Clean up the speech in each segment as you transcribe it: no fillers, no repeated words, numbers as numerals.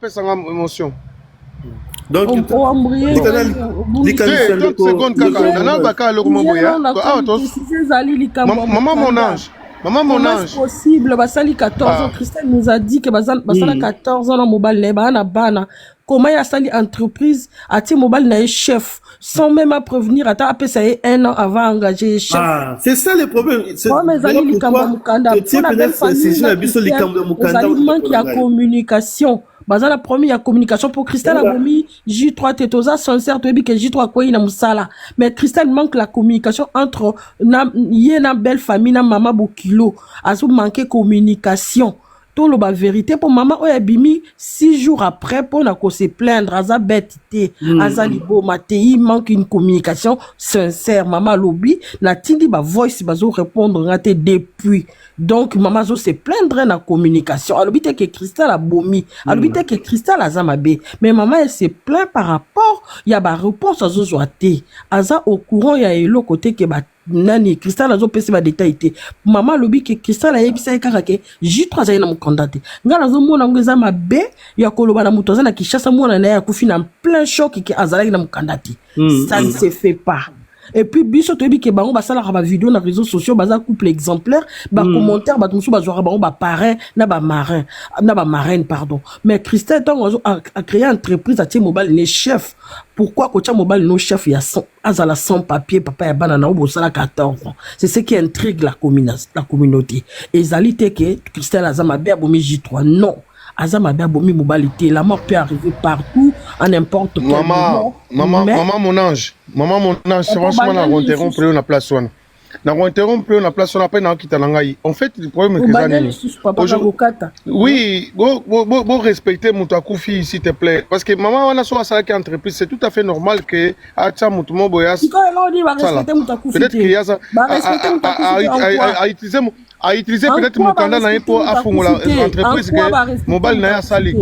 apesa nga émotion. Donc, Deux secondes kaka na baka lokuma boya. Maman mon ange. Maman mon ange. C'est possible basali 14 ans. Christelle nous a dit que basala 14 ans dans mobile ne bana bana. Comment il a sali entreprise a ti mobile na chef sans même à prévenir à ta ça un an avant engager chef. Ah, c'est ça le problème. C'est mais ali likamba mukanda. C'est manque ya communication. La première communication pour Christelle Abomi, J3 Tetoza, sincère, tu que J3 quoi il a musala. Mais Christelle manque la communication entre na belle famille, na maman Bokilo. Azo manquer communication. Tout le vérité pour maman Oyabimi 6 jours après pour na se plaindre aza bêtité aza libo matei manque une communication sincère maman lobby na tindi ba voice bazo répondre raté depuis donc maman zo se plaindre na communication alobi te que Christelle Abomi alobi te que Christelle aza mabe mais maman elle se plaint par rapport il y a ba réponse azo zoate aza au courant ya elo côté que ba nani Christelle azo pesi ba détail te maman lobi que Christelle a yebisa kaka ke J3 za na mukandate ngala zo mona ngeza mabe ya koloba na mutoza na Kishasa mona na ya kufi na plein choc que azalaki na mukandate ça ne se fait pas. Et puis biso to bi ke bango basala ba vidéo na réseaux sociaux baza couple exemplaire ba commentaire ba musu ba zora bango ba parrain na ba marin na ba marraine pardon mais Christelle a créé une entreprise à Tie Mobile les chefs pourquoi Kocha Mobile no chef ya azala sans papier papa ya bana na obo sala 14 ans c'est ce qui intrigue la communauté et zalité que Christelle azama be abomi J3 non azama be abomi mobilité la mort peut arriver partout à n'importe quel moment maman mon ange franchement na interrompre on a place one na interrompre on a place on après na kita na ngai en fait le problème est que ça oui bon respecter mon akufi s'il te plaît parce que maman wana so asala ki entreprise c'est tout à fait normal que acha mutu mo boyas peut-être qu'il y a ça à utiliser peut-être mon candidat na pour afungola entreprise que mobile na ya sali.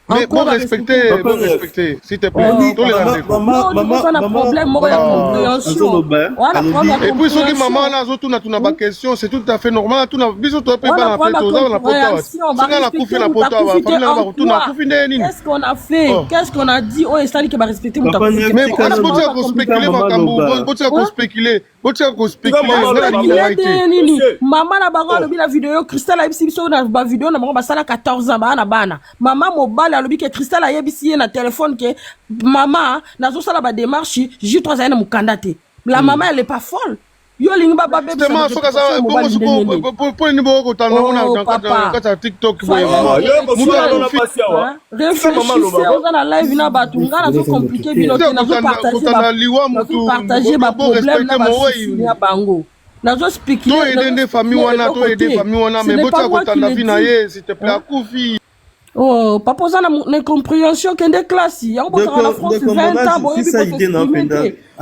Mais bon respecter, s'il te plaît. Et puis ceux qui maman na zo tuna ba question, c'est tout à fait normal. Tuna biso to pe ba na petoza na poto. Singa na kufi na poto ba famille na ba tuna kufi nini. Qu'est-ce qu'on a fait? Qu'est-ce qu'on a dit? Oh, estali que ba respecter mon takufi. Mais on a besoin de spéculer makambo, besoin de spéculer. Maman na bango lobi la vidéo Christelle a biso na ba vidéo na bango ba sala 14 ans ba na bana. Maman mobile alobi que Christelle a yebisi na téléphone que maman nazo sala ba démarche J3 za na mukandate la maman elle est pas folle yo lingi ba bébé justement so ka ça pour ni boko tanga on a TikTok boye maman mutu na passion wa réfléchissez on a live na batu ngana zo compliqué bilote na zo partager ba problème na ba bango nazo spéculer to aider famille wana mais bocha ko tanda vie na ye s'il te plaît akufi. Oh, pas posant la compréhension qu'il y a des classes. Il y a en France 20 ans.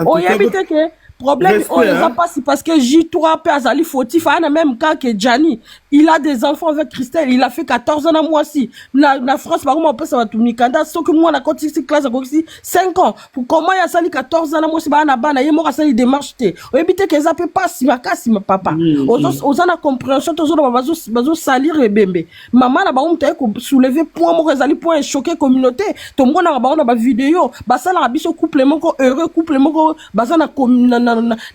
Oh, il y a que problème, on les a pas, c'est parce que J3 peut azali fautif, il y a même cas que Gianni, il a des enfants avec Christelle, il a fait 14 ans à moi aussi. La France, par exemple, on peut savoir tout Nikanda, sauf que moi, on a continué cette classe, on 5 ans. Pour comment il y a sali 14 ans à moi aussi, bah, il y a mort à sali démarche, on évite que ça peut pas, si ma casse, si ma papa. Aux ana compréhension, tous les bazo salir le bébé. Maman, là, bah, on t'a soulevé point, moi, azali point choqué communauté. Tout le monde a bah, on a bah, vidéo, bah, ça, la biso couple, mon heureux couple, mon bah, ça,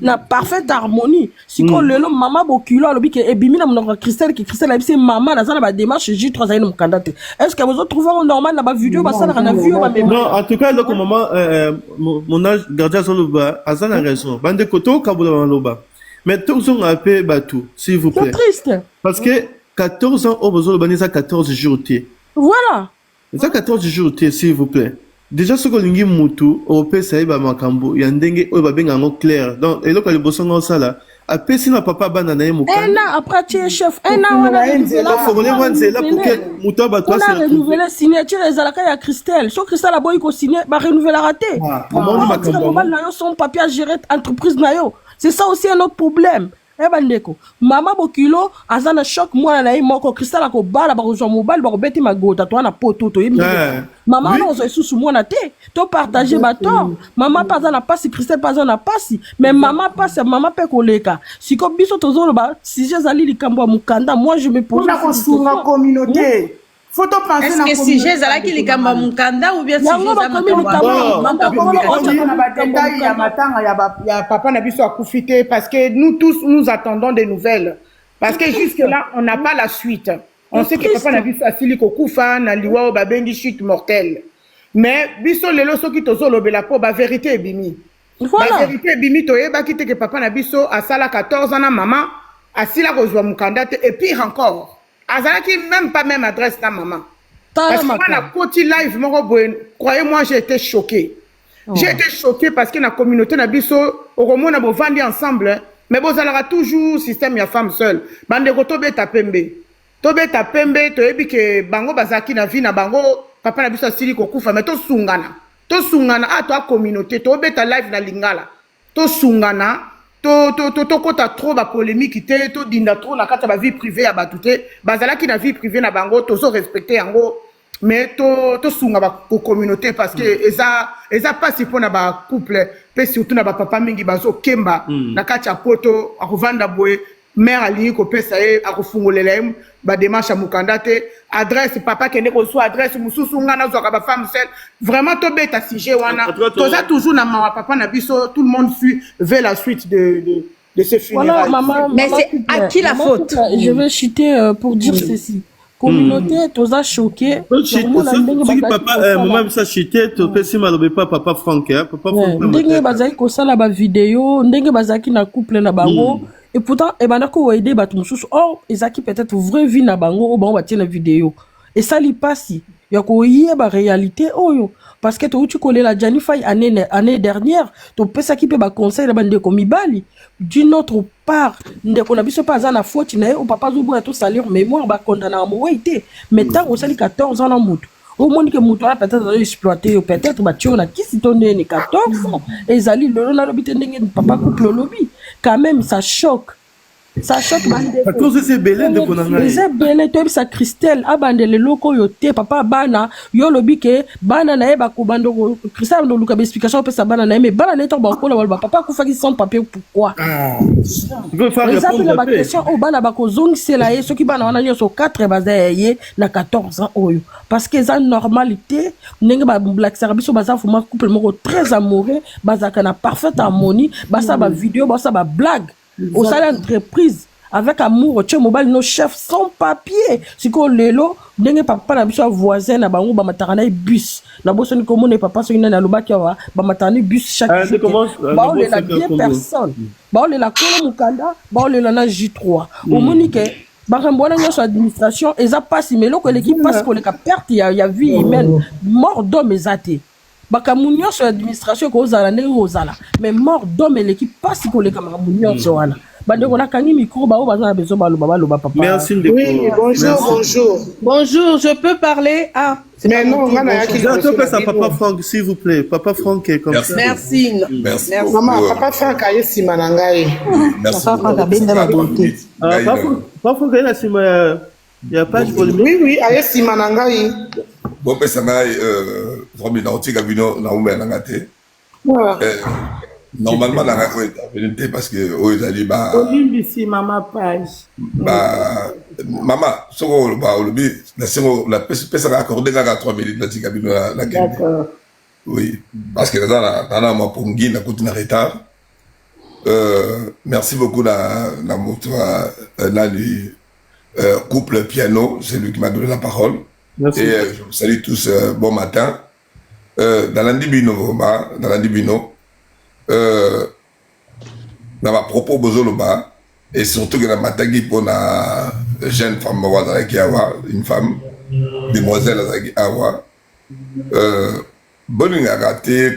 na parfaite harmonie si ko lelo maman Bokilo alobi ke ebimi na monoko Christelle a bisi maman na za na ba démarche J3 za na mukandate est-ce que vous trouvez normal na ba vidéo ba ça na vidéo ba même non en tout cas donc maman mon âge gardien soloba azana raison bande koto kabula loba mais tous on appelle batou s'il vous plaît c'est triste parce que 14 ans au besoin de ça 14 jours voilà ça 14 jours s'il vous plaît. Déjà ce que lingi mutu au pesa ba makambo ya ndenge o ba benga ngo clair donc eloko le bosongo sala apesi na papa bana na yemo un an après tu es chef un an on a là pour que mutu ba toi c'est renouveler signature les alaka ya Christelle so Christelle a boy ko signer ba renouveler raté maman makambo na yo son papier à gérer entreprise na yo c'est ça aussi un autre problème. Bandeko mama Bokilo azana choc moi na moko Christelle ko bala ba ko mobile ba ko beti magota to na poto to yemi maman no zo sous moi na te to partager ba to maman pas na passe Christelle pas na passe mais maman passe maman pe koleka siko biso to zo ba si je zali likambo mukanda moi je me pose la communauté faut to penser est-ce que si j'ai zala qui les kamba mukanda ou bien si j'ai zala il y a papa na biso akufité parce que nous tous nous attendons des nouvelles parce que jusque là on n'a pas la suite. On sait que papa na biso asili kokufa na liwa ba bengi chute mortelle. Mais biso lelo soki tozo lobela po ba vérité ebimi. Ba vérité ebimi to yeba kite que papa na biso asala 14 ans na maman asila kozwa mukanda te et pire encore. Azalaki même pas même adresse na maman. Parce que moi la côté live moko boy croyez-moi j'ai été choqué. J'ai été choqué parce que la communauté na biso okomona bo vandi ensemble mais bozalaka toujours système ya femme seule. Bande ko tobeta pembe. Tobeta pembe to yebi ke bango bazaki na vie na bango papa na biso asili kokufa mais to sungana a to communauté to beta live na lingala to sungana to kota trop ba polémique te to dinda trop na kata ba vie privée ya batute bazalaki na vie privée na bango to so respecter yango mais to sunga ba communauté parce que eza pas si pona ba couple pe surtout na ba papa mingi bazo kemba na kata poto akovanda boye mère ali ko pesa e akofungolela ba démarche à mukanda te adresse papa kende ko so adresse mususu ngana zo ka ba femme seule vraiment to beta sujet wana to za toujours na ma papa na biso tout le monde suit vers la suite de ces funérailles. Voilà, maman, mais c'est à qui la faute? Je vais chuter pour dire ceci. Communauté toza choqué maman ça chuté to pesi malobe pas papa Franck papa Franck ndenge bazaki kosala ba vidéo ndenge bazaki na couple na bango et pourtant e bandako aider batu mususu oh ezaki peut-être vraie vie na bango o bango batie na vidéo et ça li pasi ya ko yeba réalité oyo parce que tu connais la Janify année dernière to pesa ki pe ba conseil na bande ko mibali d'une autre part ndeko na biso pas na faute na o papa zubu to salir mémoire ba condamna mo été mais tant au sali 14 ans na mutu au monde que mutu là peut-être exploiter peut-être ba tio na kisi tonné ni 14 ans et zali lolo na lobite ndenge papa couple lobby quand même ça choque bande à cause de ces bélés de konanga ces bélés to sa Christelle abande le loko yo te papa bana yo lobi ke bana na eba ko bando Christelle ndo luka explication pe sa bana na mais bana na to ba ko la papa ko faki sans papier pourquoi il veut faire répondre la question au bana ba ko zongi c'est là ceux qui bana wana nyoso 4 bazaye na 14 ans oyo parce que ça normalité ndenge ba black service baza fuma couple moko très amoureux bazaka na parfaite harmonie basa ba vidéo basa ba blague au salaire d'entreprise avec amour tu mobile nos chefs sans papier siko lelo ndenge papa na biso voisin na bango ba matana bus na boso ni komone papa so ina na lobaki wa ba matana bus chaque jour ba on la bien personne ba on la kolo mukanda ba on la J3 au monique ba rembona nyo administration eza passe mais loko l'équipe passe ko le ka perte ya vie humaine mort d'homme ezate bakamunyo sur l'administration ko zala ndenge ozala mais mort d'homme l'équipe passe ko le kamamunyo so wana bande ko na kangi micro ba o bazana bezo baloba papa. Merci de oui, bonjour je peux parler mais non on a qui ça papa Franck s'il vous plaît papa Franck est comme ça merci maman papa Franck aye sima na ngai papa Franck abenda ba bonté papa Franck ina sima ya page polémique oui aye sima na ngai bon pesa ngai vraiment na otika bino na umba na ngate normalement na ngako intervenir parce que oyezali ba olimbisi mama page ba mama soko ba olobi na sengo la pesa ka accordé ka 3 minutes na tika bino la kende d'accord oui parce que na ma pongi na kuti na retard merci beaucoup na moto na lui couple piano c'est lui qui m'a donné la parole. Merci. Et je vous salue tous, bon matin. Dans l'Andibino, dans ma propos Bozoloba, et surtout que dans ma tagui pour la jeune femme, une femme, demoiselle Awa, bonne raté,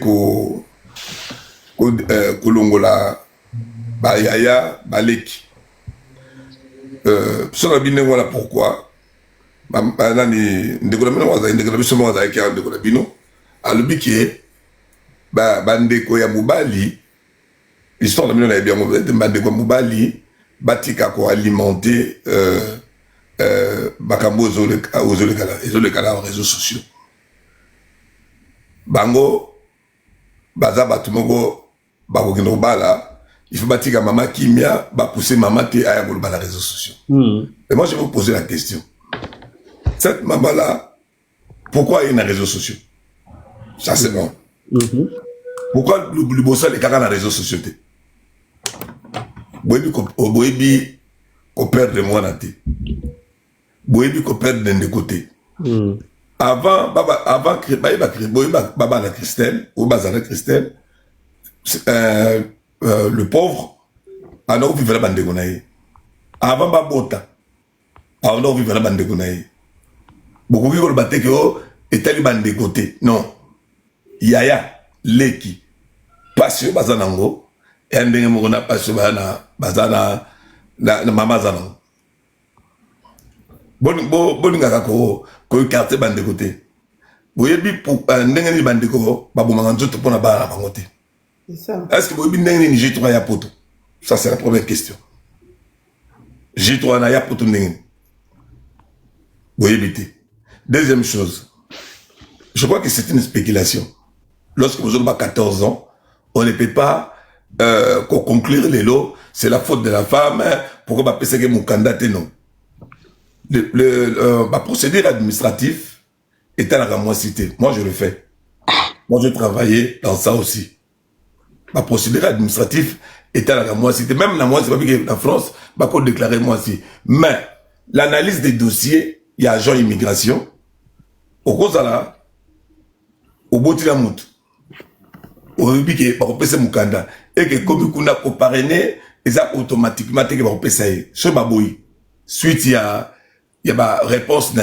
Kolongola, Bayaya, Baleki. Sur la bine, voilà pourquoi. Nani ndeko na waza ndeko biso waza yake ndeko na bino alubiki bandeko ya mobali histoire na bino na bien bandeko mobali batika ko alimenter bakambo ozole kala aux réseaux sociaux bango baza batumoko bakokino bala il faut batika mama kimia ba pousser mama te aya ko bala réseaux sociaux mais moi je vais vous poser la question Cette maman-là, pourquoi il y a des réseaux sociaux? Ça, c'est bon. Pourquoi le bosseur est dans les réseaux sociaux? Boyebi, qu'on perd de moi, Boyebi, qu'on perd d'un côté. Avant, baba la Christelle, ou bazana Christelle, le pauvre, on a vu la bande de Gonaï. Avant babota, on a vu la bande de Gonaï. Beaucoup qui ont battu que était les bandes de côté. Non. Yaya, Leki, passion bazanango, et un dingue mona passion bazana, na mama zanango. Bon ngaka ko carte bande de côté. Boyebi pour un dingue bande de ko, babu manganzo to pona ba bangote. C'est ça. Est-ce que boyebi dingue ni G3 ya poto? Ça c'est la première question. G3 na ya poto dingue. Boyebi te. Deuxième chose, je crois que c'est une spéculation. Lorsque vous avez 14 ans, on ne peut pas conclure les lots, c'est la faute de la femme, pourquoi pas penser que mon candidat non. Ma procédure administrative est à la cité. Moi, je le fais. Moi, je travaillais dans ça aussi. Ma procédure administrative est à la cité. Même la moi, c'est pas que la France va pas déclarer moi aussi. Mais l'analyse des dossiers, il y a agent immigration. Au cause là, au bout de la moute. Au début, il y a Mukanda. Et que comme il y a parrainé, et ça automatiquement, il y a un ça. Suite, il y a réponse,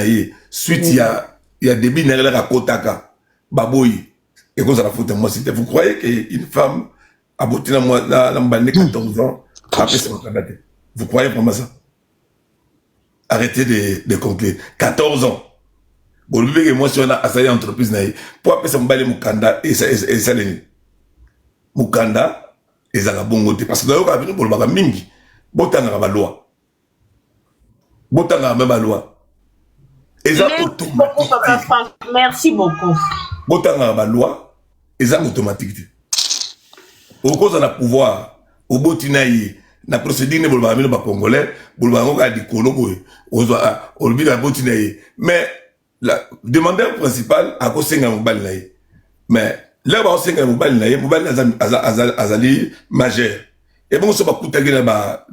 suite, il y a débit, il y a Kotaka. Baboui. Et cause à la faute de moi, c'était. Vous croyez qu'une femme a botté la moi, la 14 ans, après c'est Mukanda. Vous croyez vraiment ça? Arrêtez de conclure. 14 ans. Bon, le moi, si on a assailli l'entreprise, pour appeler ça Mukanda, et ça, Mukanda, et ça la bonne parce que dans le cas, pour le mingi, botanga la loi. Botanga même loi. Et ça automatique. Merci beaucoup. Botanga la loi, et ça automatique. Au cause de la pouvoir, au botinaï, na procédure ne bolba amino ba congolais, bolba ngoka di kolobo, au but la botinaï. Mais le demandeur principal a kosenga mobile naï. Mais là, on sait que mobile azali majeur. Et bon, ça va coûter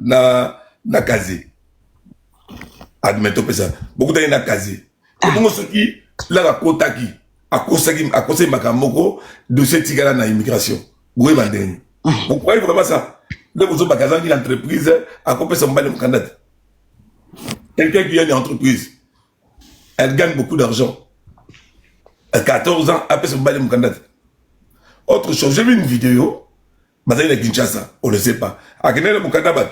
na casier. Admettons que ça. Beaucoup de na casier. Et bon, ce qui, là, la kotaki, à cause makamoko, dossier tigala na immigration. Oui, madame. Vous croyez vraiment ça? Là, vous avez une entreprise, à cause de mobile candidat. Quelqu'un qui a une entreprise, elle gagne beaucoup d'argent. À 14 ans, après son mobile candidat. Autre chose, j'ai vu une vidéo, Mazaï de Kinshasa, on ne sait pas. À Genève, Moukandabat.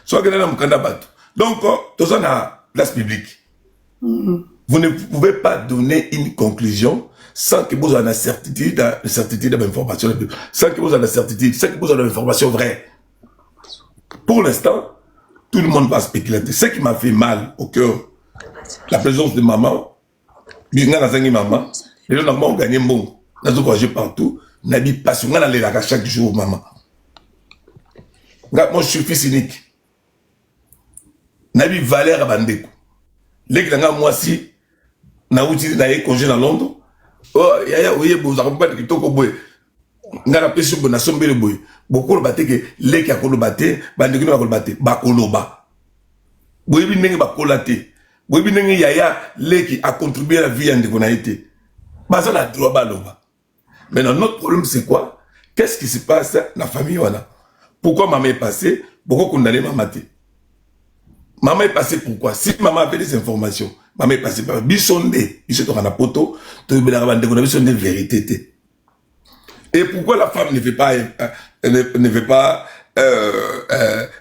Soit Genève, Moukandabat. Donc, tout ça, la place publique. Vous ne pouvez pas donner une conclusion sans que vous ayez la certitude de l'information. Sans que vous ayez la certitude, sans que vous ayez l'information vraie. Pour l'instant, tout le monde va spéculer. Ce qui m'a fait mal au cœur, la présence de maman, les gens ont gagné bon. Nous avons voyagé partout. Nous avons passion. Nous allons chaque jour, maman. Moi, je suis fils unique. Nous avons valeur à Bandeko. Les gens, moi, si, nous avons utilisé congé dans Londres. Oh, vous avez pas de kitoko boy. Nous avons pêché pour nation belle boy. Beaucoup de bâtés que les qui a colobaté, Bandeko n'a colobaté, bakoloba. Boy, bien n'est pas colaté. Boy, bien n'est yaya, les qui a contribué à la vie en déconaïté. Baza la droit baloba. Maintenant, notre problème, c'est quoi? Qu'est-ce qui se passe dans la famille? Pourquoi maman est passée? Pourquoi condamner maman? Maman est passée pourquoi? Si maman avait des informations, maman est passée par Bissondé, il se trouve en poto, tu veux des vérités. Et pourquoi la femme ne veut pas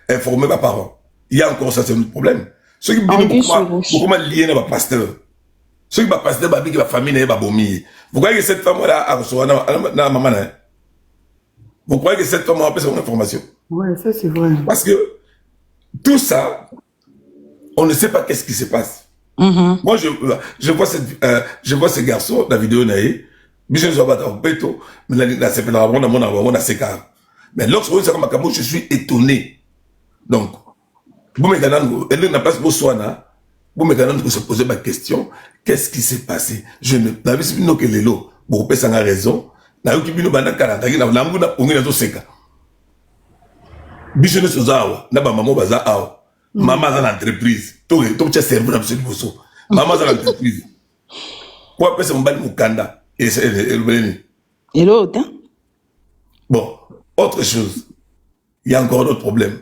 informer mes parents? Il y a encore ça, c'est un problème. Ceux qui me disent pourquoi lié à pasteur? Ceux qui m'ont passé dans la famille n'est pas bomi. Vous croyez que cette femme-là a reçu la maman? Vous croyez que cette femme a appelé son information? Oui, ça c'est vrai. Parce que tout ça, on ne sait pas qu'est-ce qui se passe. Moi, je vois ce garçon, la vidéo naïe, mais lorsque je suis étonné. Donc, vous me donnez, elle n'a pas besoin. Vous maintenant vous se posez ma question, qu'est-ce qui s'est passé? Je ne n'avais pas que les lots, vous pouvez sans raison. Na yo kibino banda karata na nguna ongina to seka. Bisone sozawa na ba maman baza awa. Maman za entreprise. To tcha serveur na bisone boso. Maman za entreprise. Quoi pesa mbali mukanda et Et l'autre, hein? Bon, autre chose. Il y a encore d'autres problèmes.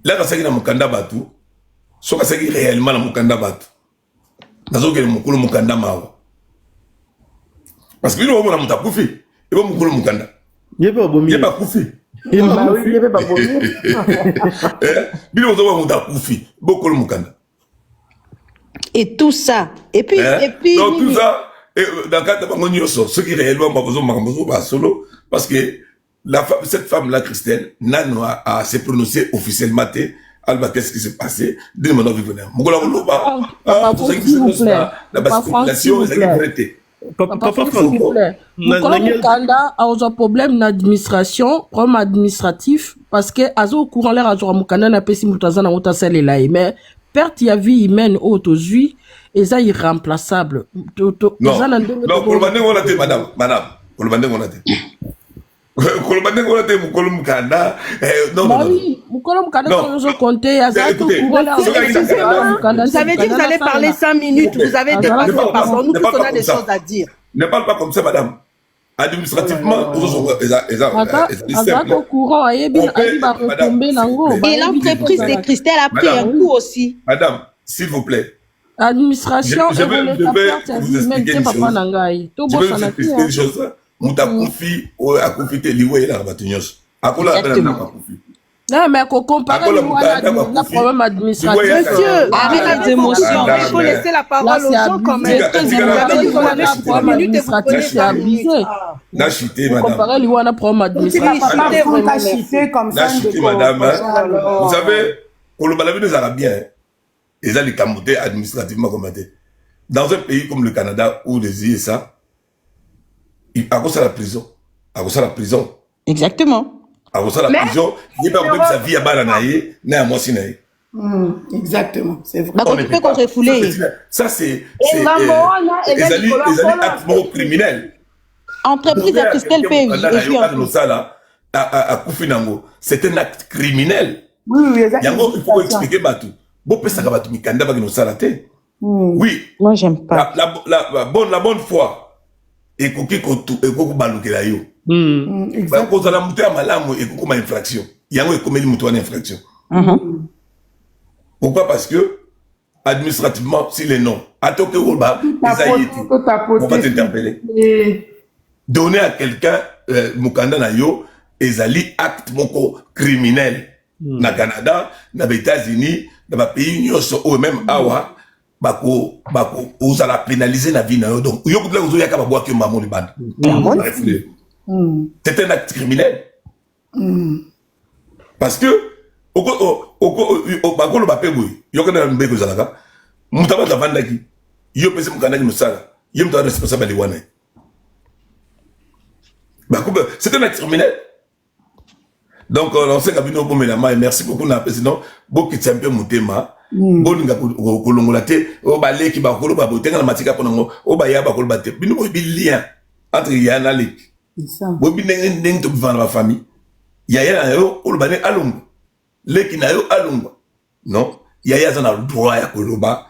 Là quand ça na mukanda batu, so ka ça réellement na mukanda batu. Nazo ke mukulu mukanda mawa. Parce que nous, on a monté à Koufi. Et on a Mukanda. Il n'y a pas Bomi. Il n'y a pas Koufi. Il n'y a pas Bomi. Il y a monté à Koufi. Beaucoup de Mukanda. Et tout ça. Et puis. Donc tout ça, dans le cadre de Mangonioso, ce qui réellement pas besoin de solo, parce que cette femme-là, Christelle, a s'est prononcée officiellement. Alba, qu'est-ce qui s'est passé? Dis-moi, nous venons. Tout ça qui se passe là, la basculation, c'est arrêté. Papa, s'il vous plaît. Mukanda a un problème d'administration, problème administratif, parce que azo au courant l'air à Mukanda n'a pas si Moutazana ou Tassel est là, mais perte y a vie humaine autour et ça irremplaçable. Non, pour le bandé, on a été, madame, pour le bandé, on a été. Mukanda, non, non, oui, Mukanda, quand on comptait, ça a tout courant. Vous avez dit que vous allez parler 5 minutes, vous avez dépassé, pardon, nous tous on a des choses à dire. Ne parle pas comme ça, madame. Administrativement, Et l'entreprise de Christelle a pris un coup aussi. Madame, s'il vous plaît. Administration, je vais vous expliquer une chose. Je vais vous expliquer une chose. Mouta Koufi, a Koufi te liwe et la rabatunios. A quoi la peine à Koufi? Non, mais qu'on compare le problème administratif. Monsieur, avec les émotions, il faut laisser la parole aux gens quand même. Vous avez dit qu'on avait 3 minutes et vous prenez 5 minutes. N'a chuté, madame. Comparer le problème administratif. N'a chuté, madame. Vous savez, pour le Malawi, nous Arabiens, ils ont les camotés administrativement commentés. Dans un pays comme le Canada ou les USA, à cause de la prison. À cause de la prison. Exactement. À cause de la prison, il n'y a pas de sa vie à Balanaïe, ni à Moissinaï. Exactement, c'est vrai. Bah, quand tu peux qu'on refoulé. Ça, c'est. Les actes criminels. Entreprise à Christelle Pays. À Koufinango, c'est un acte criminel. Oui, il faut expliquer Batou. Bon, peut-être que Batou Mikanda va nous salater. Oui. Moi, j'aime pas. La bonne foi. Et koki kotu et koku balukela yo. Ba ko zala mutu ya malamu et koku ma infraction. Yango e komeli mutu en infraction. Pourquoi? Parce que administrativement si les noms atoke oba on va t'interpeller. Donner à quelqu'un mukanda na yo ezali acte moko criminel na Canada, na États-Unis, na ba pays nyonso ou même awa. Bako, vous allez pénaliser la vie. Donc, vous avez que maman les bandes. C'est un acte criminel. Parce que, c'est un acte criminel. Donc, on sait que merci beaucoup, président. Beaucoup de un peu mon thème. Bolinga kolongola te o baleki ba kolo ba botenga na matika ponango o ba ya ba kolo ba te bino bo lien entre yana lek bo bineng ndeng to vivre la famille ya yo o ba ne alungu leki na yo alungu non ya zana droit ya koloba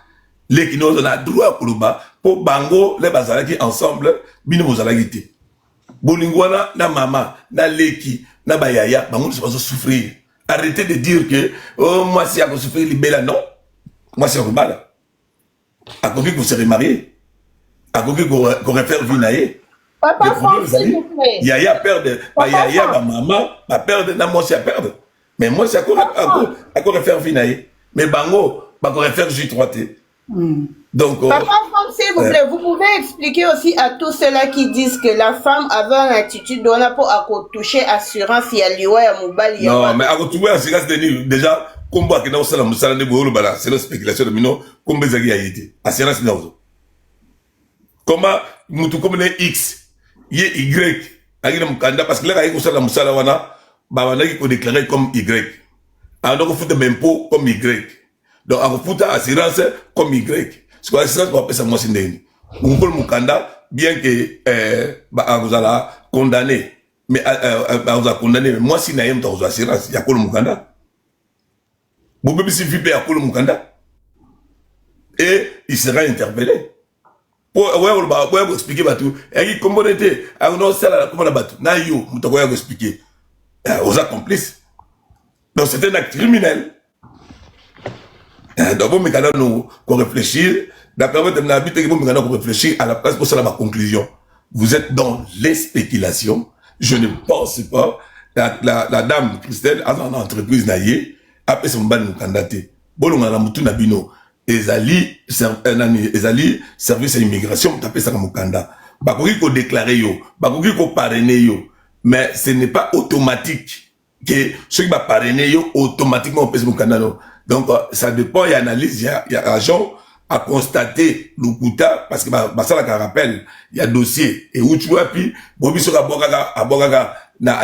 leki no zana droit ya koloba po bango le bazalaki ensemble bino bozalaki te bolingwana na mama na leki na ba yaya bango se pas souffrir. Arrêtez de dire que oh moi si à souffrir libéla non. Moi, c'est Rubala. À côté que vous serez marié. À côté qu'on réfère Vinaye. Papa, s'il vous plaît. Yaya perdre. Yaya, ma maman, ma perdre. Non, moi, c'est à perdre. Mais moi, c'est à quoi réfère Vinaye. Mais Bango, à quoi réfère J3T. Donc, Papa Franck, s'il vous plaît, vous pouvez expliquer aussi à tous ceux-là qui disent que la femme avait une attitude donnée pour toucher assurance, il y a liwa, il y a moubali. Non, mais à toucher assurance, déjà, combat qui n'a pas de salaire de boulot, c'est la spéculation de mino, comme Bezagi a été. Assurance n'a pas. Comment, nous comme les X, Y, parce que là, il y a un moussala wana, bah, on a déclaré comme Y. Alors, donc, on fait des impôts comme Y. Donc, en futa assurance comme Y. C'est quoi l'assurance pour appeler ça moi sindeni. Ou pour Mukanda, bien que, vous allez condamner. Mais, vous allez condamner. Mais moi, si naïm, dans assurance, il y a quoi le Mukanda? Vous pouvez s'y faire à quoi le Mukanda? Et il sera interpellé. Pour expliquer tout. Et comme on était, on a ça comment on a battu. Na yo, on t'a expliquer. Aux accomplices. Donc c'est un acte criminel. Donc bon, mais quand nous qu'on réfléchir, d'après votre habitude, que bon, mais qu'on réfléchir à la place pour ça la conclusion. Vous êtes dans les spéculations. Je ne pense pas la dame Christelle a une entreprise naïe après son ban nous candidater. Bon, on a la moutou nabino. Ezali service à immigration, tapé ça comme Mukanda. Bakoki ko déclarer yo, bakoki ko parrainer yo, mais ce n'est pas automatique que ceux qui va parrainer yo automatiquement pèse Mukanda. Donc ça dépend, il y a analyse, il y a agent à constater l'Ukuta parce que ça la rappelle, il y a dossier et où tu vois puis bobi sur abogaga na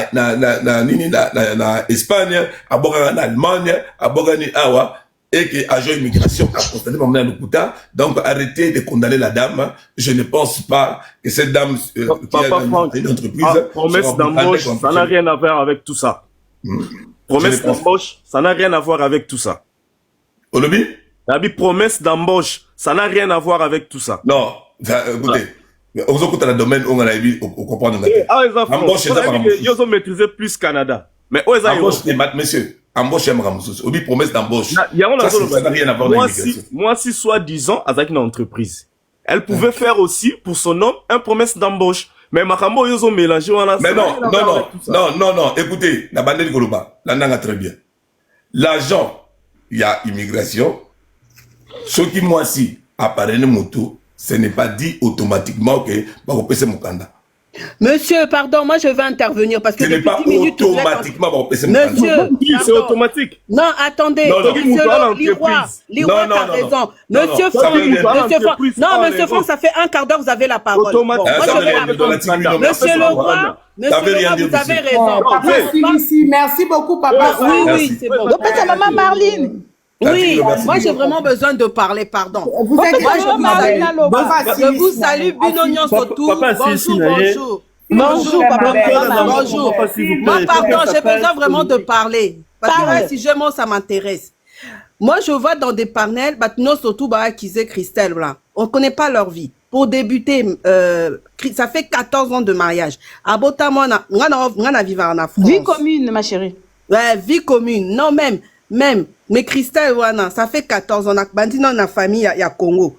Espagne, abogaga na Allemagne, abogaga ni awa. Et que agent immigration a constaté mon le Kuta, donc arrêtez de condamner la dame. Je ne pense pas que cette dame qui a une entreprise. Promesse d'embauche, ça n'a rien à voir avec tout ça. Promesse d'embauche, ça n'a rien à voir avec tout ça. Olobi? Promesse d'embauche, ça n'a rien à voir avec tout ça. Non, écoutez. On se compte dans le domaine où on a vu, on comprend. Embauche, ils ont maîtrisé plus Canada. Mais où embauche, monsieur. Embauche et Ramsous. Obi promesse d'embauche. Ça n'a rien à voir avec l'immigration. Moi, si soi-disant, avec une entreprise, elle pouvait faire aussi, pour son homme, un promesse d'embauche. Mais Makambo, ils ont mélangé. Mais non. Écoutez, la bande de Goloba, la nanga très bien. L'agent, il y a immigration. Ce qui, moi, si, apparaît une moto, ce n'est pas dit automatiquement que, on peut se Mukanda. Monsieur, pardon, moi je veux intervenir parce que ce n'est pas automatiquement. Monsieur, c'est automatique. Non, attendez. Liroy, t'as raison. Monsieur Franck, ça fait un quart d'heure, vous avez la parole. Monsieur Leroy, vous avez raison. Merci beaucoup, papa. Oui, c'est bon. Maman Marlene. Oui, moi j'ai vraiment besoin de parler, pardon. Je vous salue, Binognon Sotou. Bonjour. Bonjour, papa. Bonjour. Moi, pardon, j'ai besoin vraiment de parler. Parce que si je m'en, ça m'intéresse. Moi, je vois dans des panels, Batno Sotou, Kizé, Christelle, on ne connaît pas leur vie. Pour débuter, ça fait 14 ans de mariage. Abota, moi, on a vécu en France. Vie commune, ma chérie. Ouais, vie commune. Non, même, mais Christelle, ça fait 14 ans, on a bandi dans la famille, il y a Congo.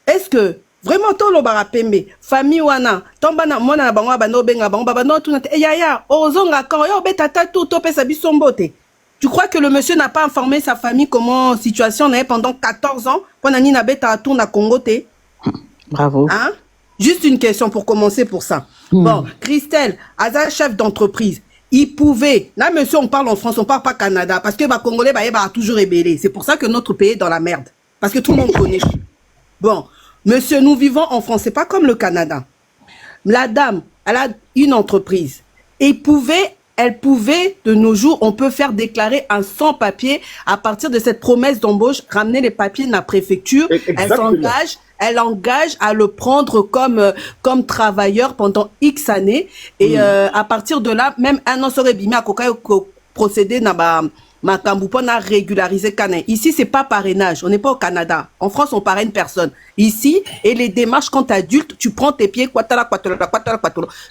Est-ce que, vraiment, tout le barapembe, famille, wana, tomba na mona na bango, bano benga, bango, bano, tout, yaya, ozonga, quand, yo, betata, tout, topé, sa bisombote. Tu crois que le monsieur n'a pas informé sa famille comment situation est pendant 14 ans, quand Nani na beta tout na Congo, te? Bravo. Hein? Juste une question pour commencer pour ça. Bon, Christelle, Aza, chef d'entreprise. Il pouvait, là monsieur on parle en France, on parle pas Canada, parce que les Congolais a toujours rébellé. C'est pour ça que notre pays est dans la merde. Parce que tout le monde connaît. Bon, monsieur, nous vivons en France, c'est pas comme le Canada. La dame, elle a une entreprise. Et elle pouvait, de nos jours, on peut faire déclarer un sans-papier à partir de cette promesse d'embauche, ramener les papiers de la préfecture. Elle engage à le prendre comme travailleur pendant X années. Et à partir de là, même un an serait bimé à procéder à Makamboupa a régularisé Canin. Ici, c'est pas parrainage. On n'est pas au Canada. En France, on parraine personne. Ici, et les démarches quand adulte, tu prends tes pieds,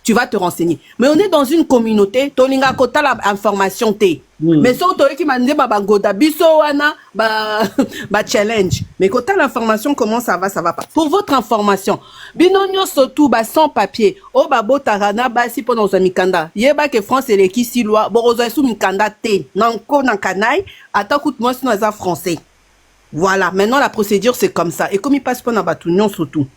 tu vas te renseigner. Mais on est dans une communauté, tolinga kota la information té. Mais so to qui m'a dit babangoda biso wana ba challenge. Mais kota l'information comment ça va pas. Pour votre information, binonyo surtout ba sans papier. O babo tarana ba si pendant za mikanda. Yeba que France et qui si loi borozo sou mikanda té. Nanko nan kanai, ata coûte moi sinon za français. Voilà, maintenant la procédure c'est comme ça. Et comme il passe pas dans Batunion surtout.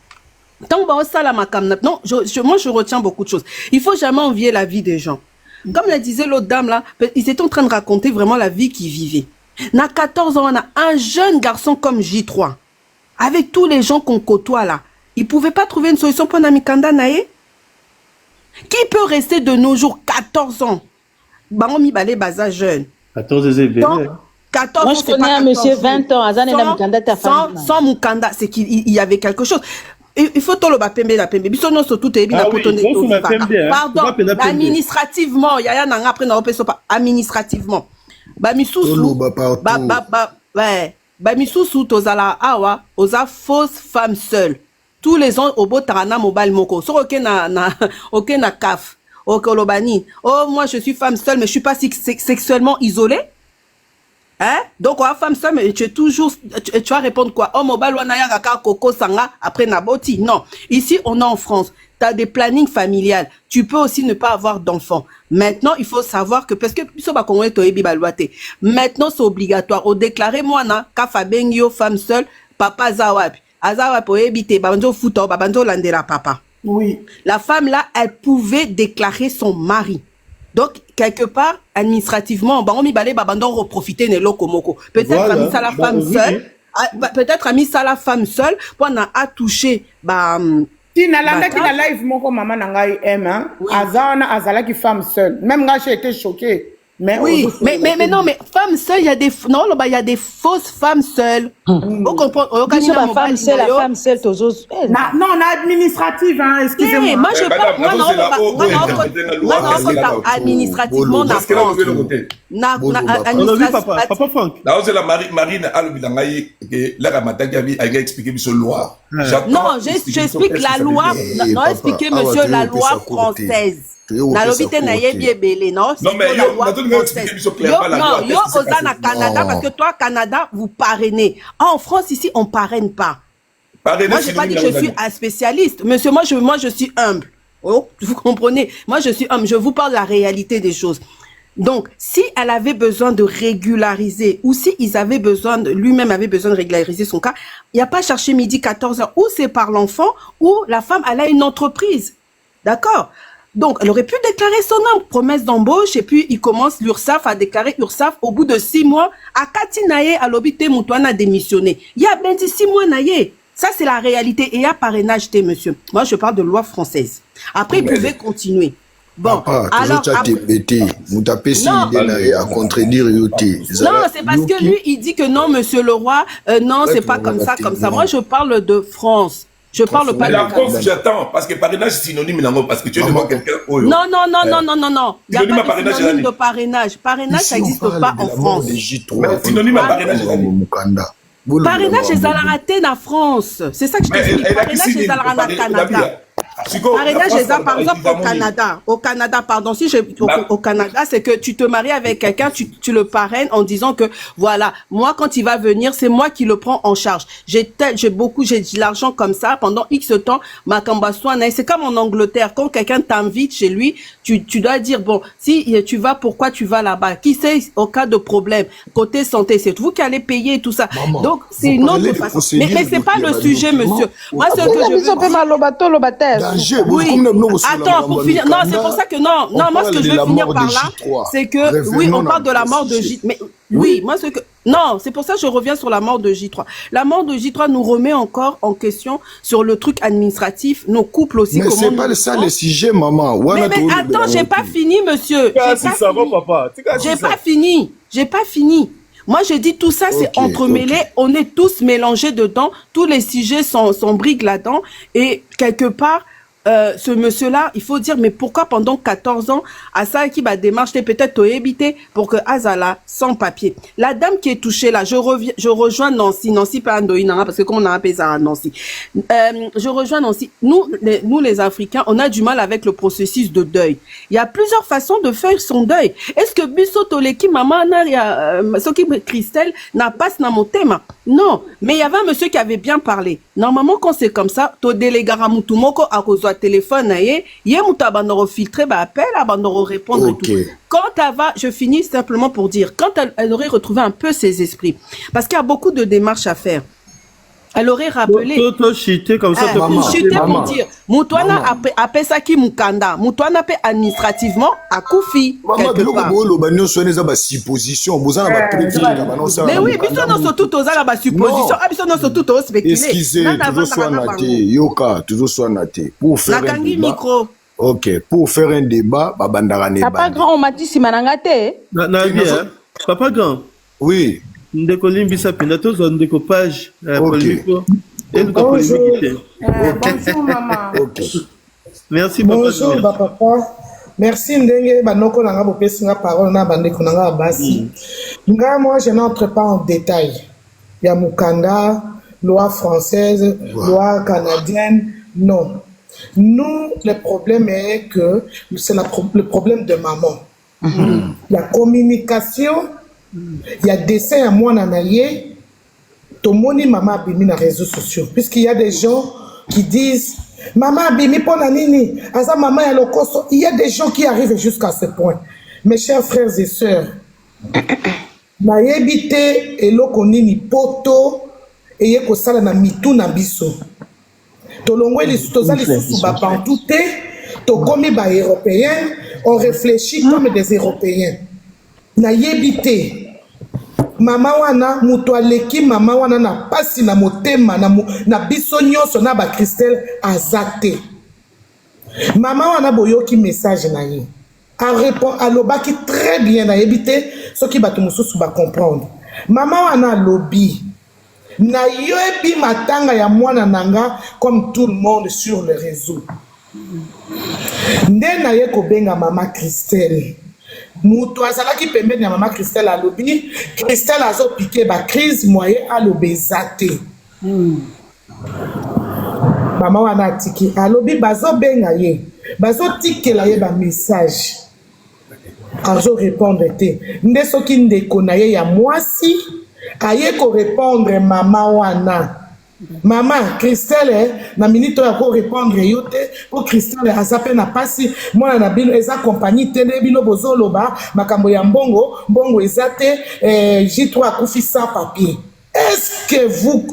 Tant que ça la makam non, moi je retiens beaucoup de choses. Il faut jamais envier la vie des gens. Comme le disait l'autre dame là, ils étaient en train de raconter vraiment la vie qu'ils vivaient. Na 14 ans, on a un jeune garçon comme J3. Avec tous les gens qu'on côtoie là, il pouvait pas trouver une solution pour Namikanda Nae. Qui peut rester de nos jours 14 ans? Baromi balé baza jeune. 14 ans, 14 Moi, ans, je c'est connais pas un monsieur 14 jours. 20 ans, Azane na Mukanda, ta femme. Sans Mukanda, c'est qu'il y avait quelque chose. Il faut tout le bapembe la pembe. Biso non surtout et bien pardon, administrativement, il y a un après na opeso pas administrativement. Ba misusu ba misusu tozala awa oza fausse femme seule. Tous les ans au botarana mobile moko. So OK na CAF. OK Olobani. Oh moi je suis femme seule mais je suis pas sexuellement isolée. Hein? Donc, on a femme seule, mais tu vas répondre quoi? Oh, mobile, on a un coco sanga, après naboti. Non. Ici, on est en France. Tu as des plannings familiales. Tu peux aussi ne pas avoir d'enfants. Maintenant, il faut savoir que, parce que, maintenant, c'est obligatoire. Au déclaré, moi, na, kafa bengyo, femme seule, papa zawapi. Azawapi, oebite, babanzo futo, babanzo landera papa. Oui. La femme, là, elle pouvait déclarer son mari. Donc, quelque part, administrativement, on mi balé babandon reprofiter ne lokomoko. Peut-être a mis ça la femme seule. Peut-être a mis ça la femme seule pour n'a a touché Si nalanda ki na live moko maman nangai hein. Azana azala ki femme seule. Même moi j'ai été choquée. Mais oui, mais non, mais femme seule, il y a des il y a des fausses femmes seules. On comprend. La femme seule, non, on a administrative, hein, excusez-moi. Moi, je parle administrativement, Papa Franck. Là, c'est la Marine Alobidangaï, là, a expliqué sur loi. Non, j'explique la loi. Non, expliquez, monsieur, la loi française. Na lobité na yebi ebele non mais yo oza na Canada parce que toi Canada vous parrainez. En France ici on parraine pas. Moi j'ai pas dit que je suis un spécialiste. Monsieur, moi je suis humble. Oh, vous comprenez? Moi je suis humble, je vous parle de la réalité des choses. Donc, si elle avait besoin de régulariser, ou si ils avaient besoin, lui-même avait besoin de régulariser son cas, il n'y a pas cherché midi 14h, ou c'est par l'enfant, ou la femme, elle a une entreprise. D'accord? Donc, elle aurait pu déclarer son nom, promesse d'embauche, et puis il commence l'URSSAF à déclarer URSSAF au bout de 6 mois. À Katinaye, à l'obité, Moutouane a démissionné. Il y a bien dit 6 mois, naye. Ça, c'est la réalité. Et il y a parrainage, monsieur. Moi, je parle de loi française. Après, il pouvait continuer. Bon, papa, alors... Non, c'est parce que lui, il dit que non, monsieur le roi, non, c'est pas comme ça, comme ça. Moi, je parle de France. Je parle pas de la France, j'attends, parce que parrainage c'est synonyme, parce que tu demandes quelqu'un. Non. Il n'y a pas de synonyme de parrainage. Parrainage, ça n'existe pas en France. Synonyme à parrainage. Parrainage, c'est à la raté en France. C'est ça que je te dis. Parrainage, c'est à la raté au Canada. Parrainage, par exemple, au Canada, pardon, au Canada, c'est que tu te maries avec quelqu'un, tu le parraines en disant que, voilà, moi, quand il va venir, c'est moi qui le prends en charge. J'ai de l'argent comme ça, pendant X temps, c'est comme en Angleterre, quand quelqu'un t'invite chez lui, tu dois dire, bon, si tu vas, pourquoi tu vas là-bas? Qui sait, au cas de problème, côté santé, c'est vous qui allez payer tout ça. Maman, donc, c'est une autre façon. Mais c'est pas le sujet, monsieur. Moi, ce que je veux... Oui. Attends, pour finir. Non, c'est pour ça que non, moi, ce que je veux finir par là, c'est que, oui, on parle de la mort de J3. Mais, oui, moi, ce que, non, c'est pour ça que je reviens sur la mort de J3. La mort de J3 nous remet encore en question sur le truc administratif, nos couples aussi. Mais c'est pas ça le sujet, maman. Mais attends, j'ai pas fini, monsieur. J'ai pas fini. Moi, j'ai dit tout ça, c'est entremêlé. On est tous mélangés dedans. Tous les sujets s'embriquent là-dedans. Et quelque part, ce monsieur-là, il faut dire, mais pourquoi pendant 14 ans, Asa qui va démarcher peut-être éviter pour que Azala sans papier. La dame qui est touchée là, je rejoins Nancy pas Andoïna, parce que comme on a appelé ça à Nancy. Je rejoins Nancy. Nous les Africains, on a du mal avec le processus de deuil. Il y a plusieurs façons de faire son deuil. Est-ce que Bissotoleki, maman, Soki Christelle, n'a pas ce thème? Non. Mais il y avait un monsieur qui avait bien parlé. Normalement, quand c'est comme ça, to délégara mutumoko à cause de téléphone, mutabandoro filtré, appel, abandoro répondre et tout. Quand elle va, je finis simplement pour dire, quand elle aurait retrouvé un peu ses esprits, parce qu'il y a beaucoup de démarches à faire. Elle aurait rappelé. Chuter comme ça, chuter pour dire. Moutouana appelle ça qui Mukanda. Moutouana peut administrativement à Koufi. Quelque part. Mais oui, bisous surtout aux arabes supposition. Bisous surtout aux spéculés. Excusez, toujours soit naté. Yoka, toujours soit naté. Pour faire un débat. Ok, pour faire un débat, babandara ne. Papa grand, on m'a dit si manangate. Papa grand. Oui. Ndeko Limbisa Penda, tous on découpage. Ok. Bonjour, maman. Ok. Merci, papa. Bonjour, papa. Merci, Ndenge, Banoko Nanga, Bopesinga, parole, na Bandeko Nanga, Basi. Nga, moi, je n'entre pas en détail. Il y a Mukanda, loi française, loi canadienne. Non. Nous, le problème est que c'est le problème de maman. La communication, il y a dessin à moi, Nanaye, Tomoni, maman, abimi na réseaux sociaux. Puisqu'il y a des gens qui disent, maman, abimi, pona nini, aza maman, ya lokoso. Il y a des gens qui arrivent jusqu'à ce point. Mes chers frères et sœurs, nayebite eloko nini poto eye kosala na mitu na biso tolongwe toza lisusu babantu te tokomi baeuropéen on réfléchit comme des européens nayebite mama wana mutu aleki mama wana na pasi na motema na biso nyonso na bakristel aza te mama wana boyoki message na ye alobaki très bien nayebi te soki bato mosusu comprendre. Mama wana alobi nayebi matanga ya mwana nanga comme tout le monde sur le réseau. Nde naye kobenga mama Christelle. Mutu azalaki pembeni ya mama Christelle alobi Christelle azo piqué ba crise moye alobeza te. Mama wana atiki alobi bazo benga ye bazo tikela ye ba message. Azo répondre te nde soki ndeko na ye ya mwasi aye ko répondre mama wana mama Christelle na minute ya ko répondre yo te po Christelle azape na pasi mwana na bino eza compagnie te nde bino bozoloba makambo ya mbongo eza te J3 akufi sans papier. Est-ce que vous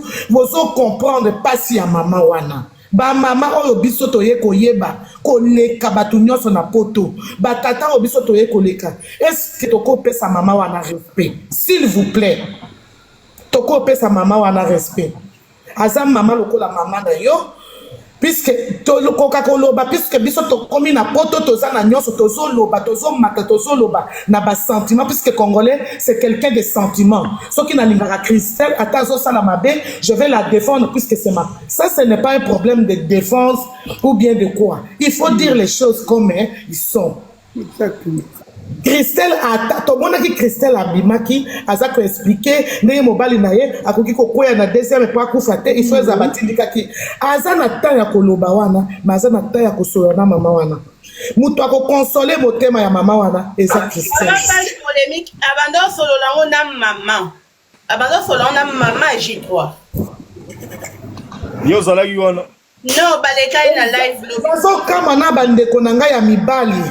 comprendre pasi ya mama wana? Ba mama oyo biso toye koyeba koleka batu nyonso na poto ba tata oyo biso toye koleka est-ce que toko pesa mama wana respect s'il vous plaît toko pesa mama wana respect aza mama lokola mama na yo puisque tolokoka koloba puisque biso tokomi na poto toza na nyonso tozoloba tozomata tozoloba na ba sentiment puisque congolais c'est quelqu'un de sentiment soki na lingaka Christelle atazo sala mabe je vais la défendre puisque c'est ma ça ce n'est pas un problème de défense ou bien de quoi il faut dire les choses comme ils sont. Exactement. Christelle tomonaki Christelle abimaki aza ko expliquer ndenge mobali na ye akoki kokwea na deuxième fois kufa te il faut azabatindikaki aza na temps ya koloba wana mais aza na temps ya kosola na mama wana mutu akokonsole motema ya mama wana eza Christelle. Page polémique abandon solo lango na mama J3 yo zalaki wana non balekai na live bazo kama na bandeko na ngai ya mibali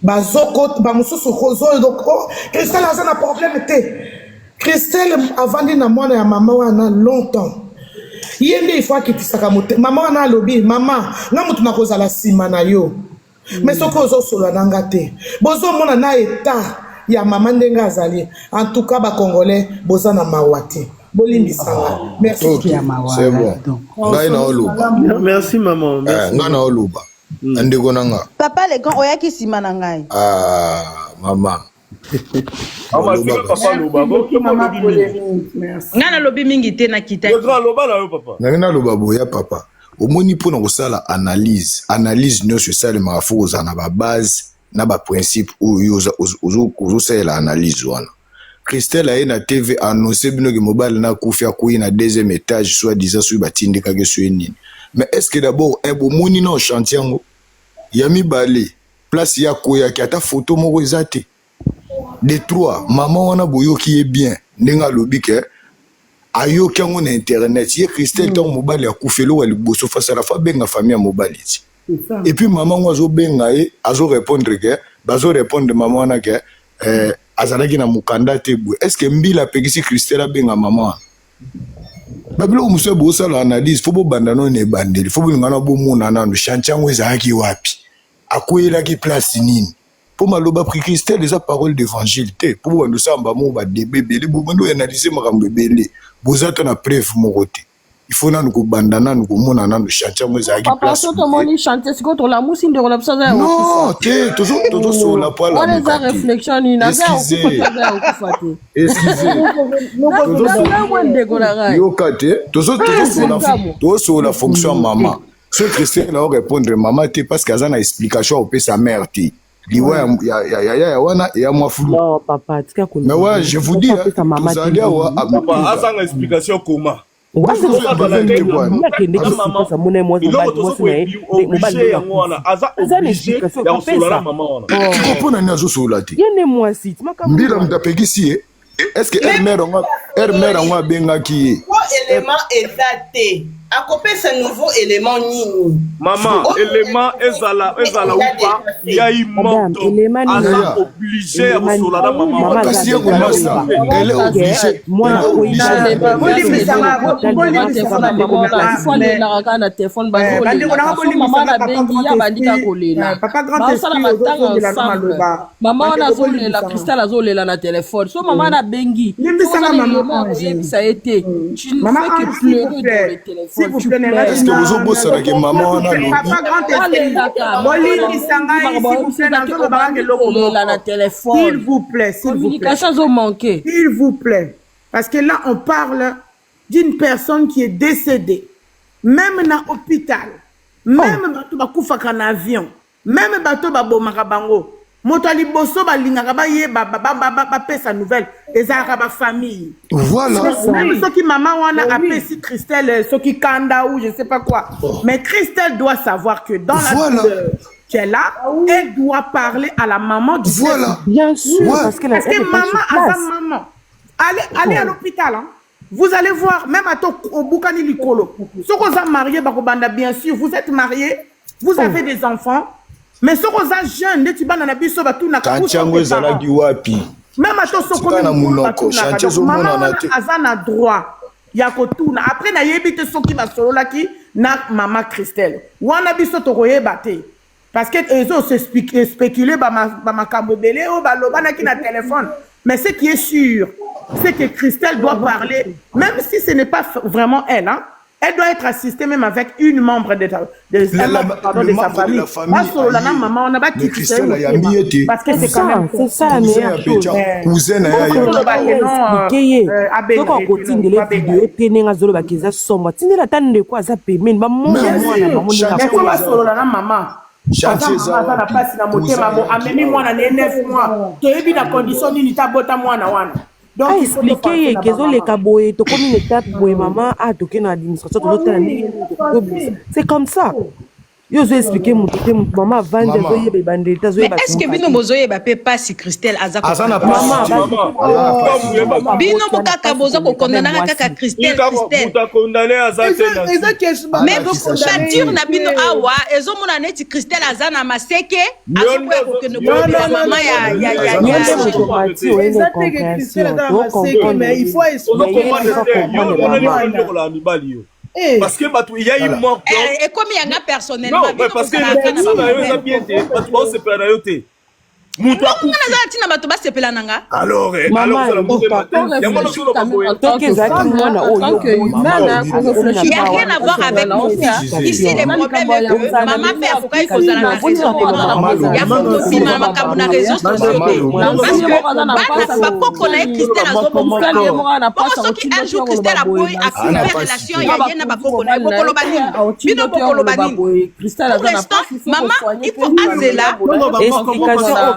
bazoko bamususu kozo donc Christelle aza na problème te Christelle avandi na mwana ya mama wana longtemps yende il faut akitisaka mote mama wana alobi mama nga mutu na kozala sima na yo mais soki ozosolwa na nga te bozomona na eta ya mama ndenge azali en tout cas bakongolais boza na mawa te bolimbisanga merci c'est bon ngai na oluba merci maman ngai na oluba ndeko nanga papa le grand oyaki sima na ngai mama nga nalobi mingi te na kitaki nangi naloba boya papa omoni mpona kosala analyse nyonso esalemaka fo kozala na babase na baprincipe oyo ozosalela analyse wana Christelle aye na TV annonce bino ke mobile na kufi akoyi na deuxième étage soit disant soki batindikaki so nini mais est-ce que d'abord bomoni na ochantier yango ya mibale place ya koyaki ata photo moko eza te de trois mama wana boyoki ye bien ndenge alobi ke ayoki yango na internet ye Christelle ntango mobali akufi eloko ya liboso fasala fa benga famille ya mobali ti et puis mama ngo azobenga ye azorépondre ke bazorépondre mama wana ke azalaki na mokanda te boye est-ce que mbila apekisi Christelle abenga mama wana babiloko mosusu ya bosala analyse fo bobanda no na ebandeli fo bolinga na bomona nano chantier yango ezalaki wapi akweyelaki place nini mpo maloba pri Christelle eza parole d'évangile te mpo bobanda osamba moko badebe ebele bobanda oanalyse makambo ebele boza ta na preuve moko te il faut nanu kobandana nous komona nanu chantier mo ezalaki place. Papa, moni chantier c'est contre la mousse de la psa. Non, toujours sur la poêle. On les a réflexion ni na za okufa. Excusez. Yo kate, toujours sur la fonction maman. Ce Christian là répondre maman té parce qu'elle a une explication au sa mère té. Liwa ya wana ya moi flou. Non papa, tika ko. Mais ouais, je vous dis vous allez avoir papa, ça une explication comment? Est-ce que elle mère a bengaki élément exact. À côté ce nouveau élément nini. Maman, élément ezala ou pas, il y a une montre. Asa obligé à recevoir la maman. Elle est obligée. Moi, s'il vous plaît, est-ce que vous avez bossé avec maman? S'il vous plaît, s'il vous plaît, parce que là on parle d'une personne qui est décédée, même dans l'hôpital, même dans avion, même dans Motali bosso ba lingaka ba ye ba pesa nouvelle ezaka ba famille. Voilà. Même ceux qui maman wana appelle si Christelle ceux qui kanda ou je sais pas quoi. Mais Christelle doit savoir que dans la qu'elle est là, elle doit parler à la maman du voilà. Bien sûr parce que maman a sa maman. Allez à l'hôpital hein. Vous allez voir même à au Boukani Likolo. Ceux qui sont mariés bakobanda bien sûr, vous êtes mariés, vous avez des enfants. Mais ce qu'on a jeune, tu vas dans la biso ba tout na quand chango zala di wapi même à to soko maman azana droit ya ko tuna après na yebite soki ba solo la ki na maman Christelle wana biso to koyeba te parce que ezo se spéculer ba makambo belé o ba loba na ki na téléphone mais ce qui est sûr c'est que Christelle doit parler même si ce n'est pas vraiment elle hein. Elle doit être assistée même avec une membre de sa famille. Pas solo la maman, on n'a pas quitté. Parce que c'est quand même c'est ça la meilleure chose. Cousin donc expliquer que les caboyes to comme une étape boy maman a toqué dans l'administration c'est comme ça. Yo zo expliquer mon maman vendre zoye be bandita zoye ba. Est-ce que bino bozoye ba pe pas si Christelle azana maman bino bokaka bozo ko condamner kaka Christelle muta condamner azana mais bature na bino awa ezo mona neti Christelle azana maseke azokoya ko keno ko maman mais il faut expliquer. Parce que il y a une mort. Et comme il y a personnellement. Non, mais parce que ça bien été. Parce que c'est pas nayoté. Alors, il n'y a rien à voir avec mon fils. Ici, les problèmes est que maman fait pourquoi il faut la raison. Il y a beaucoup de réseaux sociaux. Parce que pas qu'on ait Christelle à ce qui un jour Christelle a pu activer une relation, il y a rien à beaucoup de pour l'instant, maman, il faut aller là.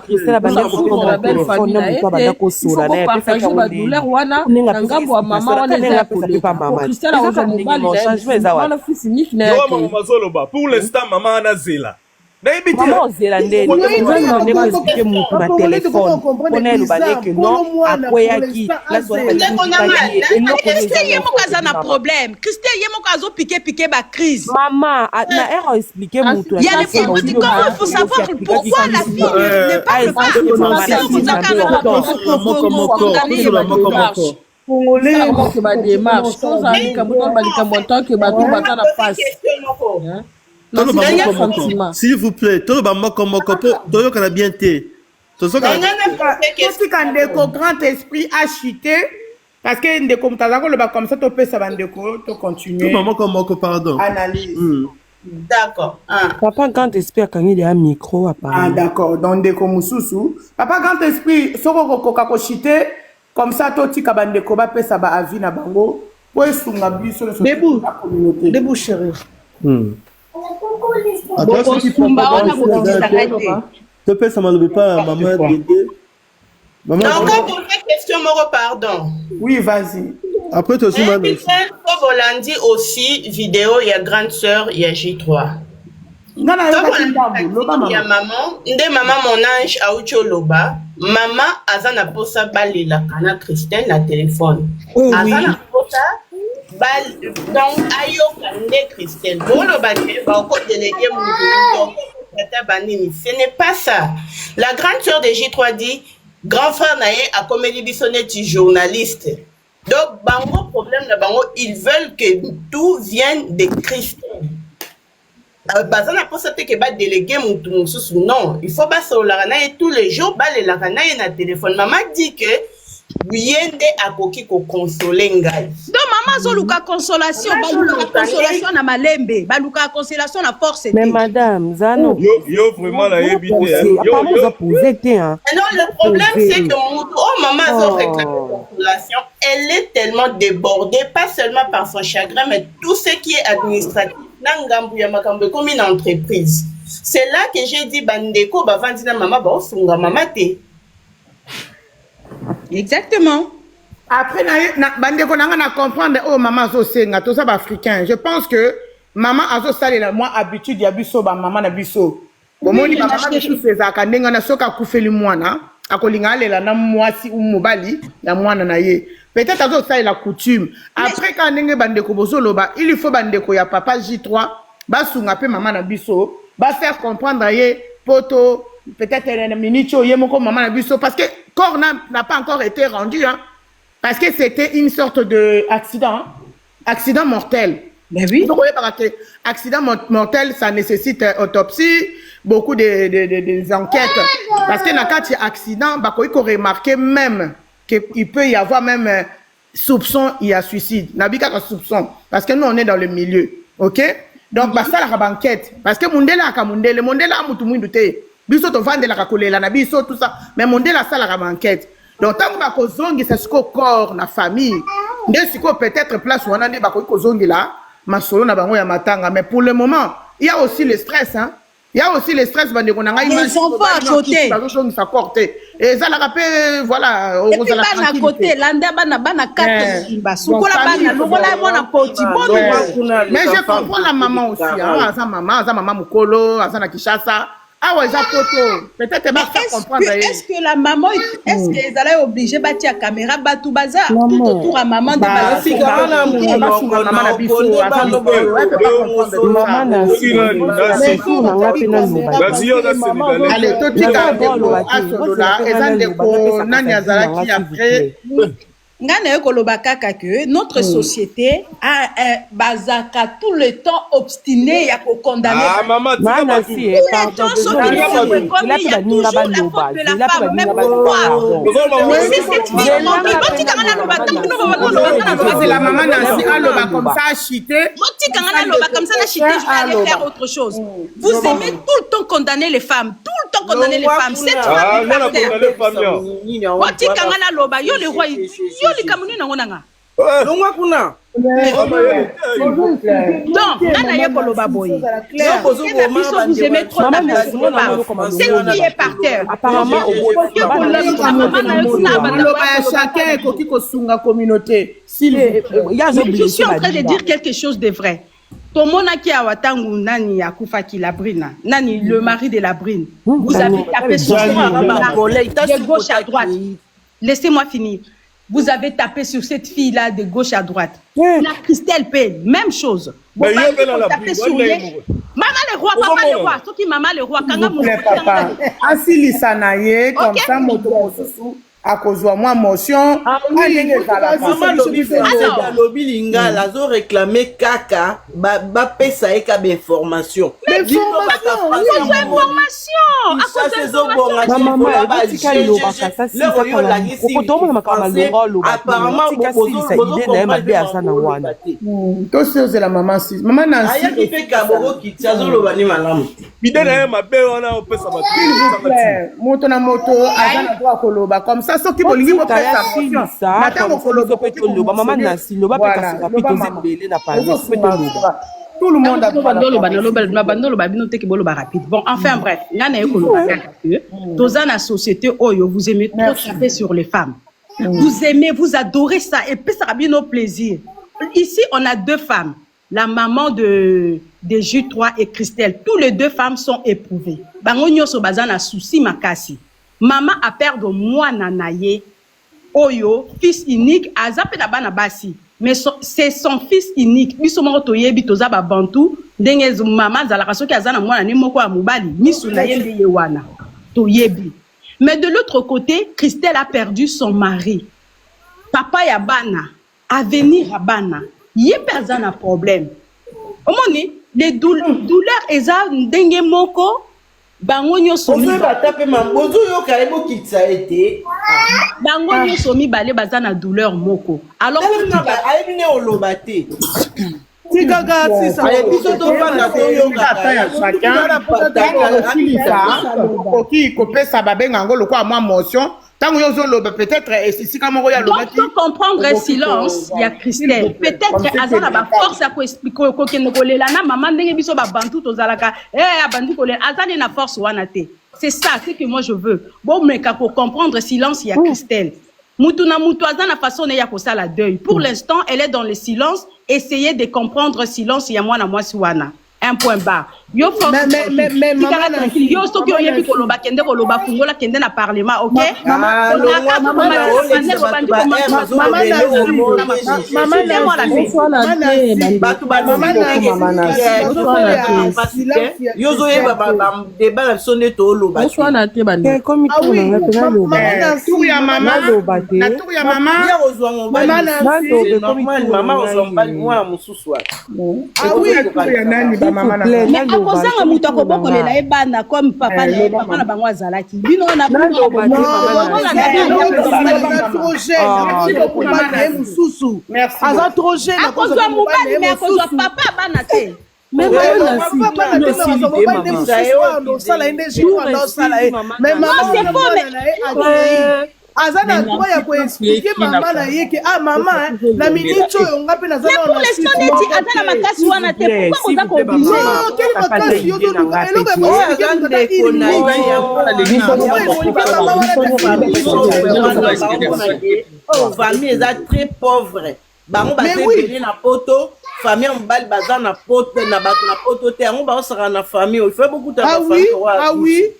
Christelle abanda kopona téléphone na mutu abanda kosola na partager ba douleur wana ngambo maman wana eza ko Christelle a mobile wana fils unique na pour l'instant maman ana zela maman zela ndeni ne ko expliquer mutu na téléphone on a le balé que non akoyaki la soirée Christelle yemo kaza na problème Christelle yemo kazo piquer ba crise maman na erreur expliquer mutu il y a des petits comment il faut savoir pourquoi la fille n'est pas s'il vous plaît, tout le monde bien grand esprit a chuté Parce que ndeko mutazako le ba comme ça to pesa bandeko to continuer. Maman comme moi pardon. Analyse. D'accord. Papa grand esprit akangi de un micro apparemment. Ah d'accord. Donc ndeko mususu. Papa grand esprit soko koka ko chite comme ça to tika bandeko ba pesa ba avis na bango. Po esunga biso le communauté. Debout chérie. Attends, si tu peux ça m'a pas maman Dédé. Non, quand on fait question, Moro, pardon. Oui, vas-y. Après, tu aussi, madame. Volandi aussi, vidéo, il y a grande sœur, il y a J3. Non, il y a maman, maman, mon ange, Aoucho Loba. Maman, Azana Posa Bali, la cana Christelle, la téléphone. Azana Posa Bali, donc, Ayo Kande Christelle. Bon, le bâtiment, va encore déléguer mon ce n'est pas ça. La grande sœur de J3 dit. Grand frère Naye a comédie bissonnette journaliste. Donc, bango problème de bango, ils veulent que tout vienne de Christelle. Bazana pas ça que ba déléguer mon non, il faut pas ça la Naye tous les jours ba la Naye na téléphone. Maman dit que Yende a koki ko consoler ngai. Donc maman zoluka consolation, baluka consolation na malembe, baluka consolation na force. Mais madame Zano, yo vraiment la yebité. Non, le problème c'est que maman zo réclame consolation, elle est tellement débordée pas seulement par son chagrin mais tout ce qui est administratif. Nangambu ya makambo comme une entreprise. C'est là que j'ai dit bandeko ba vandina maman ba osunga maman te. Exactement. Après, bandeko nanga na comprendre oh maman zo senga tout ça africain. Je pense que maman azo sali la moi habitude ya biso ba maman na biso. Bomoni ba maman biso sezaka ndenga na soka kufeli mwana akolinga lela na mwasi ou mobali ya mwana na ye. Peut-être azo sali la coutume. Après quand ndenge bandeko bozo loba, il faut bandeko ya papa J3 ba sunga pe maman na biso, ba faire comprendre ye poto peut-être un minute yemoko maman na biso parce que corps n'a pas encore été rendu hein, parce que c'était une sorte de accident mortel. Mais oui. Donc, accident mortel, ça nécessite autopsie, beaucoup de enquêtes. Parce que dans cas accident, il faut remarquer même qu'il peut y avoir même soupçon, il y a suicide. Nabika soupçon. Parce que nous, on est dans le milieu. Ok? Donc, ça, la banquette. Parce que Mundela, Mundela, Moutoumouindouté. Biso to vande la kakolela na biso tout ça mais monde la sala la banquette donc tant ba ko zongi c'est ce corps na famille ndesiko peut-être place wana ne ba ko zongi là masolo na bango ya matanga mais pour le moment il y a aussi le stress hein. Il y a aussi le stress bande ko na ngai ils sont pas à côté ba zongi sa portée et ça la rappelle voilà au à côté landa bana 4 simba sukola bana lokola mona poti mais je comprends la maman aussi hein sa maman mukolo azana Kishasa. Ah ouais, peut-être pas comprendre. Est-ce que la maman, est-ce qu'elle est obligée de bâtir la caméra, tout bazar, tout autour à maman de que notre société a bazaka tout le temps obstiné à condamner. Ah maman, il y a toujours la faute de la femme. Mais pourquoi? C'est la maman comme ça chité. Comme ça, je vais aller faire autre chose. Vous aimez tout le temps condamner les femmes, tout le temps condamner les femmes. C'est toi qui le roi. Donc, vous aimez trop la c'est qui est par terre. Apparemment, chacun est communauté. Je suis en train de dire quelque chose de vrai. Tomonaki Awatangu Nani Akufaki Labrine, Nani le mari de Labrine. Vous avez tapé sur de gauche à droite. Laissez-moi finir. Vous avez tapé sur cette fille-là de gauche à droite. La Christelle Payne, même chose. Vous tapez sur les... Maman le roi, papa le roi. Sauf que maman le roi. Papa, Asili Sanaye, comme ça, Moto à cause de moi, motion. Lobby Lingala, a réclamé caca, bah, pesa et information. Mais information! À cause moto na moto aza na droit koloba comme ça soki bolingi bopesa matango koloba mama nasi loba pe kasi rapide ozebele na Paris tout le monde a bon enfin bref ngana ekoloba que dans la société oyo vous aimez trop taper sur les femmes. Vous aimez, vous adorez ça et puis ça a bien nos plaisirs. Ici on a deux femmes, la maman de J3 et Christelle. Tous les deux femmes sont éprouvées. Bango nyoso bazana souci makasi. Maman a perdu moi nanaye oyo fils unique azape na bana basi. Mais c'est son fils unique. Biso moko toyebi toza ba bantu ndenge maman zala kasoki azana mwana ne moko ya mobali misu na yembe yewana toyebi. Mais de l'autre côté, Christelle a perdu son mari. Papa ya bana, avenir ya bana. Yé personne a problème. Omoni, les douleurs eza ndenge moko bango nyoso mi tape mambozo yo karebo kitsa été bango nyoso mi balé bazana douleur moko. Alors aibine olobate. Si gaga si ça biso to bana to yo qui copé ça babenga ngolo kwa moi motion tant yo zo loba peut-être et si comme roya loba qui comprendre le silence il y a Christelle peut-être azala ba force à expliquer ko ke ngolela na maman ndenge biso ba bantu tozalaka abandu kolela azali na force wana te. C'est ça ce que moi je veux bon mais pour comprendre silence il y a Christelle mutu na mutu azana façon ya ko sala deuil pour l'instant elle est dans le silence. Essayez de comprendre silence il y a moi na moi si wana un point bas yo faut mais yo so ki oyebi koloba kende koloba fungola kende na parlement OK yo zo yeba ba débat la sonne to loba na te bande comme tout na tena loba tout ya mama na tout ya mama ya ozwa ngobali mama ozwa ngobali mwana mususu wa oui ya nani ba mama na akozanga mutu akobokolela ebana comme papa na bango azalaki bino na aza trop jeune akozwa mobali mais akozwa papa bana te mais azana droit ya koexpliquer mama na ye ke mama na minute oyo nga pe nazana na pour l'instant neti azana makasi wana te pourquoi oza ko obligé quel makasi yo to luka eloko ko famille eza très pauvre bango bazebele na poto famille mobali baza na poto na bato na poto te yango baosaka na famille il fait beaucoup de oui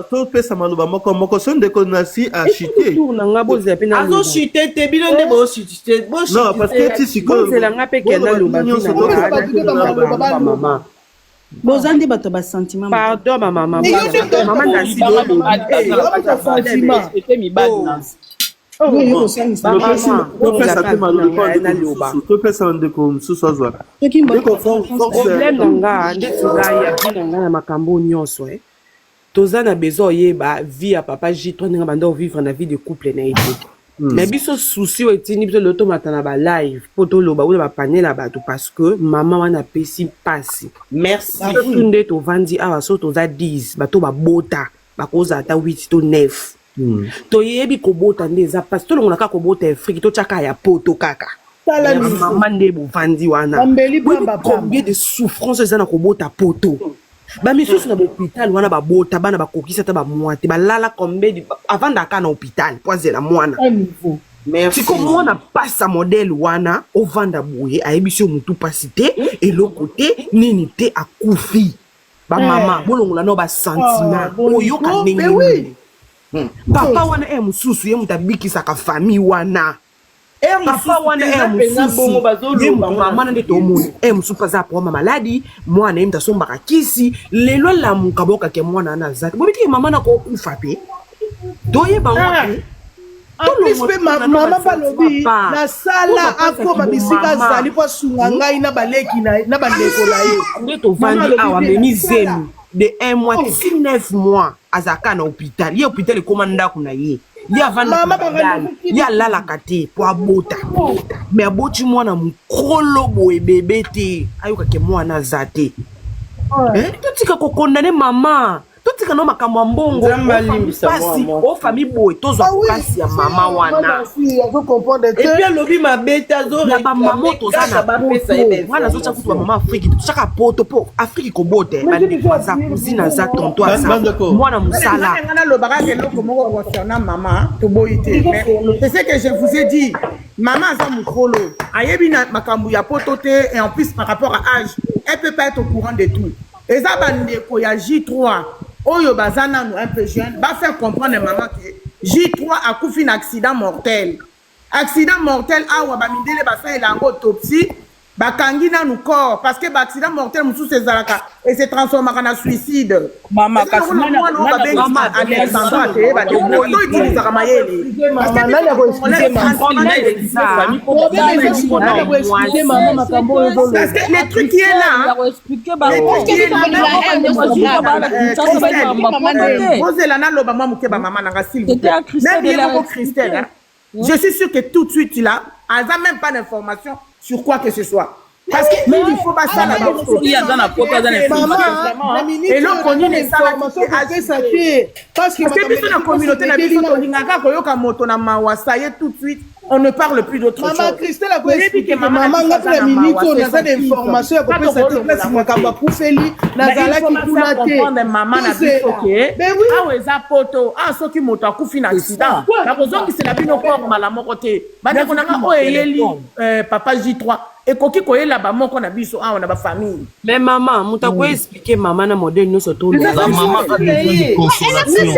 topesa maloba moko so ndeko nasi achite azochite te bino nde bochite non parce que ti sikoyo zelanga pe kenda loba mama bozandi bato ba sentiment pardon mama nasi topesa ndeko mosusu azwa problème nanga nde tozaya binanga na makambo nyonso toza na besoin oyeba vie ya papa J3 ndenge banda ovivre na vie de couple na ye te mais biso souci oyo etindi biso lotomata na balive mpo toloba oyo bapanel na bato parce que mama wana apesi mpasi merci surtout nde tovandi awa so toza 10 bato babota bakozala ata 8 to 9 toyebi kobota nde eza mpasi tolongolaka kobota afrique totyaka ya poto kaka mama nde bovandi wana combien de souffrance eza na kobota poto bamisusu na bahôpital wana babota bana bakokisa ata bamwa te balala combien avandaka na hôpital po azela mwana siko mwana pasa modele wana ovanda boye ayebisi yo mutu pasi te eloko te nini te akufi bamama bolongola no basentiment oyoka ndenge nini papa wana mususu ye mutabikisaka famille wana papa wana mususu mama nde tomoni mususu paza apoma maladi mwana ye mutasombaka kisi lelo lamuka bokake mwana ana zati bobitike mama nakokufa pe doyeba mwa En plus, maman balobi na sala akoma bisika zali po sunga ngai na baleki na bandeko la ye. Nde tovandi awa memi zemi de 1 mois ti 9 mois azaka na hôpital. Ye hôpital ekoma ndako na ye. Ye avanda ye alalaka te po abota. Me aboti mwana mokolo boye bebe te ayokake mwana aza te. Totika kokondane mama. Tout ce makambo ya mbongo pasi o famille boy tozwa pasi ya mama wana et puis lobi mabeta zo ba mama tozana ba pesa ebe wana zo chakutu ba mama Afrique chaka poto po Afrique ko bote ba ndi za cousine za tonto asa mwana musala ngana lo baka ke loko moko concernant maman to boité c'est ce que je vous ai dit maman za mukolo ayebi na makambo ya poto te et en plus par rapport à âge elle peut pas être au courant de tout et ça bandeko ya J3 Oyo bazana nous un peu jeune, va faire comprendre maman que J3 a couffé un accident mortel. Accident mortel, awa bamindele basa il a autopsie, bakangi na nous corps parce que accident mortel musu se zalaka et se transforme en suicide. Maman kasina na maman Alexandra te ba to utiliser kamayele. Parce que nani ya expliquer maman parce que les trucs qui est là, posez la na loba maman ke ba maman na s'il vous plaît. Même Christelle, je suis sûr que tout de suite il a même pas d'information sur quoi que ce soit. Parce que il faut pas ça là-bas. Il y a dans la photo dans les et l'on connaît les informations parce que puis dans la communauté na biso to lingaka koyoka moto na mawa ça y est tout de suite on ne parle plus d'autre chose. Maman Christelle a expliqué maman ngapela minute on a des informations pour que ça te place makamba kufeli nazala ki kunate maman na biso ke ah eza poto ah soki moto akufi na accident na kozongi c'est la bino ko mala moko te bande konanga o eyeli papa J3 ekoki koyela ba moko na biso awa na ba famille. Mais maman muta ko expliquer maman na modèle nous surtout la maman a besoin de consolation.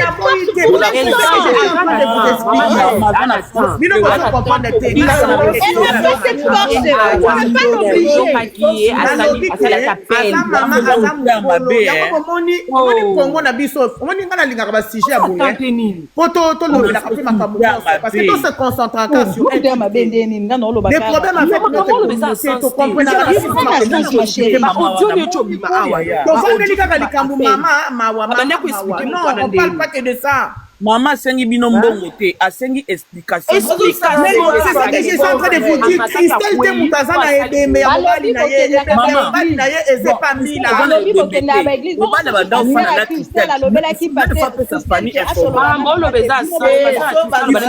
On parle pas que de ça. Maman sengi bino mbongo te asengi explication. C'est ce que je suis en train de vous dire. Christelle te mutazana ebe me mobali na ye mobali na ye eze pas mila. Bana ba daw fana na Christelle. Fa pe sa fani effort. Maman lo beza sa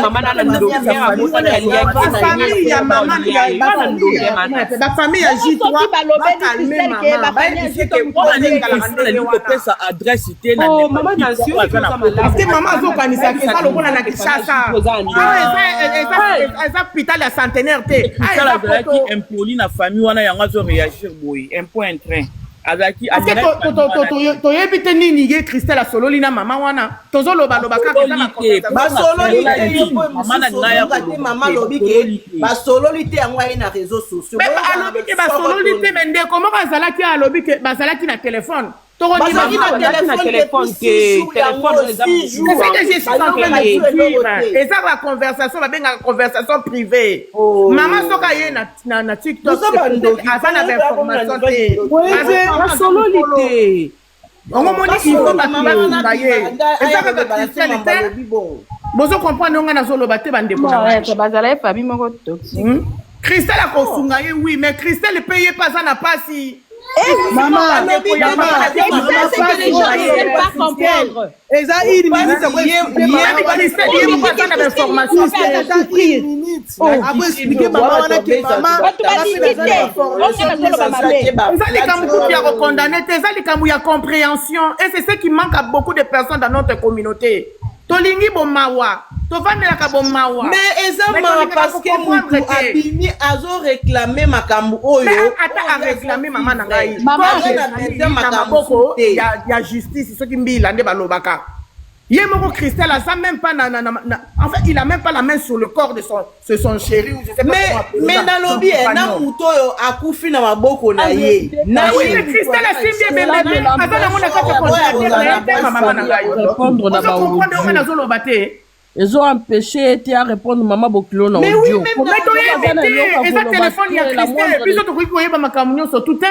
maman na ndo ya musa na ya famille ya maman la famille ya J3 ba calmer maman. Ba dire que on a ni kala pesa adresse te na maman na sûr parce que maman kanisa ke ça lokola na Kinshasa eza hôpital ya centenaire te azalaki impoli na famille wana yango azo réagir boye un point train azalaki toyebi te nini ye Christelle asololi na mama wana tozoloba loba kaka na basololi te mama lobi ke basololi te yango aye na réseaux sociaux alobi ke basololi te mais ndeko moko azalaki alobi ke bazalaki na téléphone eza ba conversation babengaka conversation privée mama soka ye na TikTok aza na information te basololi te omomoni ifo batunga ye eza kaka Christelle te bozo comprendre nga nazoloba te bandeko bazala ye famille moko toxique Christelle akosunga ye oui mais Christelle paye pas aza na pasi. Maman, comprendre. compréhension et c'est ce qui manque à beaucoup de personnes dans notre communauté. Tolingi bomawa, tovandelaka bomawa. Mais ezama parce que mutu abimi azo réclamer makambu oyo. Mais ata a réclamer maman na ngai. Maman na makambu ya justice soki mbila nde balobaka. Yemoko Christelle a ça même pas en fait, il a même pas la main sur le corps de son chéri ou je sais pas mais dans lobby na muto akufi na maboko na ye. Na oui, mais Christelle a si bien bébé. Azana mona ka maman na ngai. Répondre na ba. On a zolo baté. Ils ont empêché à répondre maman Bokilo na audio. Mais oui, mais toi et ça téléphone il y a Christelle et puis surtout ko yeba makamunyo sur tout temps.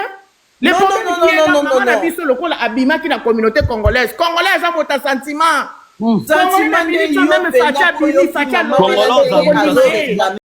Les problèmes na biso lokola abima ki na communauté congolaise a mota sentiment. Sentiment même Fatia Bili Fatia